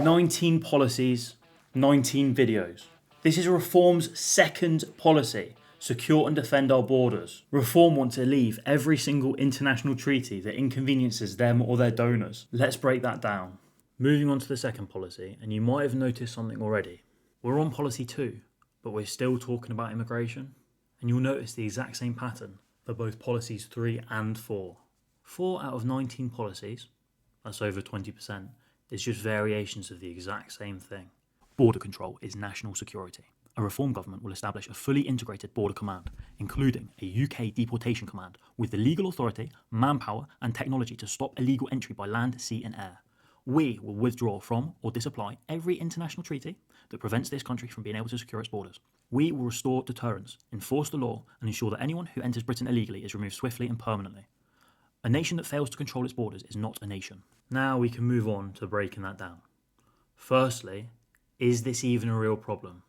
19 policies, 19 videos. This is Reform's second policy, secure and defend our borders. Reform want to leave every single international treaty that inconveniences them or their donors. Let's break that down. Moving on to the second policy, and you might have noticed something already. We're on policy 2, but we're still talking about immigration. And you'll notice the exact same pattern for both policies 3 and 4. 4 out of 19 policies, that's over 20%, is just variations of the exact same thing. Border control is national security. A Reform government will establish a fully integrated border command, including a UK deportation command, with the legal authority, manpower and technology to stop illegal entry by land, sea and air. We will withdraw from or disapply every international treaty that prevents this country from being able to secure its borders. We will restore deterrence, enforce the law and ensure that anyone who enters Britain illegally is removed swiftly and permanently. A nation that fails to control its borders is not a nation. Now we can move on to breaking that down. Firstly, is this even a real problem?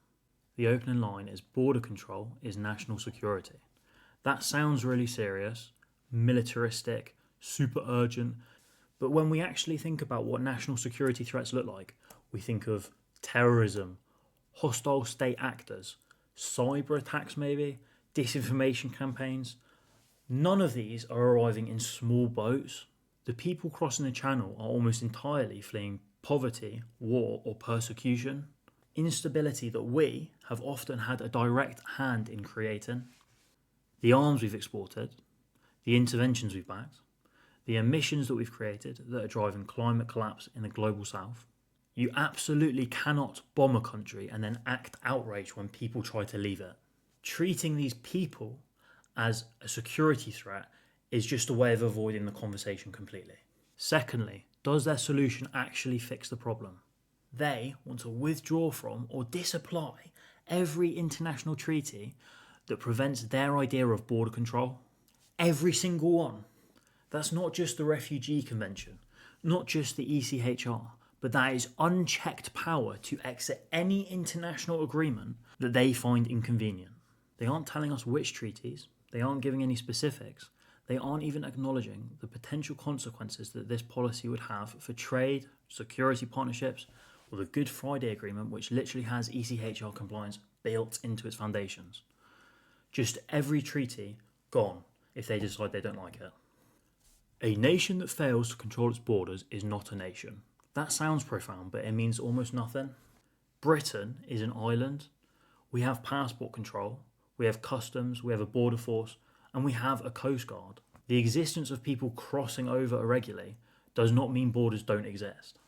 The opening line is border control is national security. That sounds really serious, militaristic, super urgent, but when we actually think about what national security threats look like, we think of terrorism, hostile state actors, cyber attacks maybe, disinformation campaigns. None of these are arriving in small boats. The people crossing the channel are almost entirely fleeing poverty, war or persecution. Instability that we have often had a direct hand in creating. The arms we've exported, the interventions we've backed, the emissions that we've created that are driving climate collapse in the global south. You absolutely cannot bomb a country and then act outraged when people try to leave it. Treating these people as a security threat is just a way of avoiding the conversation completely. Secondly, does their solution actually fix the problem? They want to withdraw from or disapply every international treaty that prevents their idea of border control. Every single one. That's not just the Refugee Convention, not just the ECHR, but that is unchecked power to exit any international agreement that they find inconvenient. They aren't telling us which treaties, they aren't giving any specifics, they aren't even acknowledging the potential consequences that this policy would have for trade, security partnerships, or the Good Friday Agreement, which literally has ECHR compliance built into its foundations. Just every treaty gone if they decide they don't like it. A nation that fails to control its borders is not a nation. That sounds profound, but it means almost nothing. Britain is an island. We have passport control, we have customs, we have a border force, and we have a coast guard. The existence of people crossing over irregularly does not mean borders don't exist.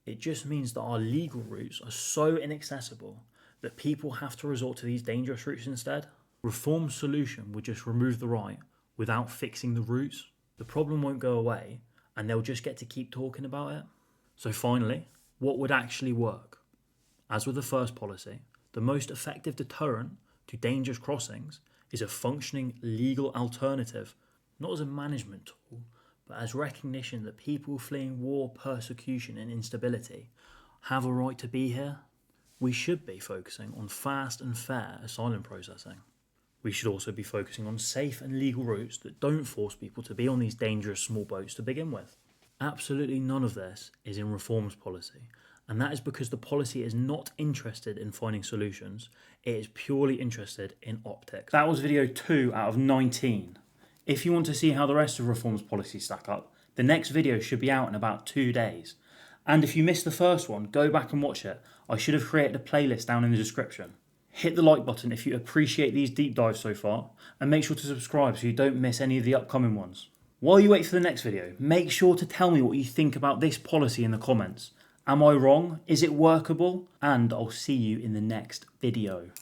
It just means that our legal routes are so inaccessible that people have to resort to these dangerous routes instead. Reform's solution would just remove the right without fixing the routes. The problem won't go away and they'll just get to keep talking about it. So finally, what would actually work? As with the first policy, the most effective deterrent to dangerous crossings is a functioning legal alternative, not as a management tool, but as recognition that people fleeing war, persecution and instability have a right to be here. We should be focusing on fast and fair asylum processing. We should also be focusing on safe and legal routes that don't force people to be on these dangerous small boats to begin with. Absolutely none of this is in Reform's policy, and that is because the policy is not interested in finding solutions, it is purely interested in optics. That was video 2 out of 19. If you want to see how the rest of Reform's policies stack up, the next video should be out in about 2 days. And if you missed the first one, go back and watch it. I should have created a playlist down in the description. Hit the like button if you appreciate these deep dives so far, and make sure to subscribe so you don't miss any of the upcoming ones. While you wait for the next video, make sure to tell me what you think about this policy in the comments. Am I wrong? Is it workable? And I'll see you in the next video.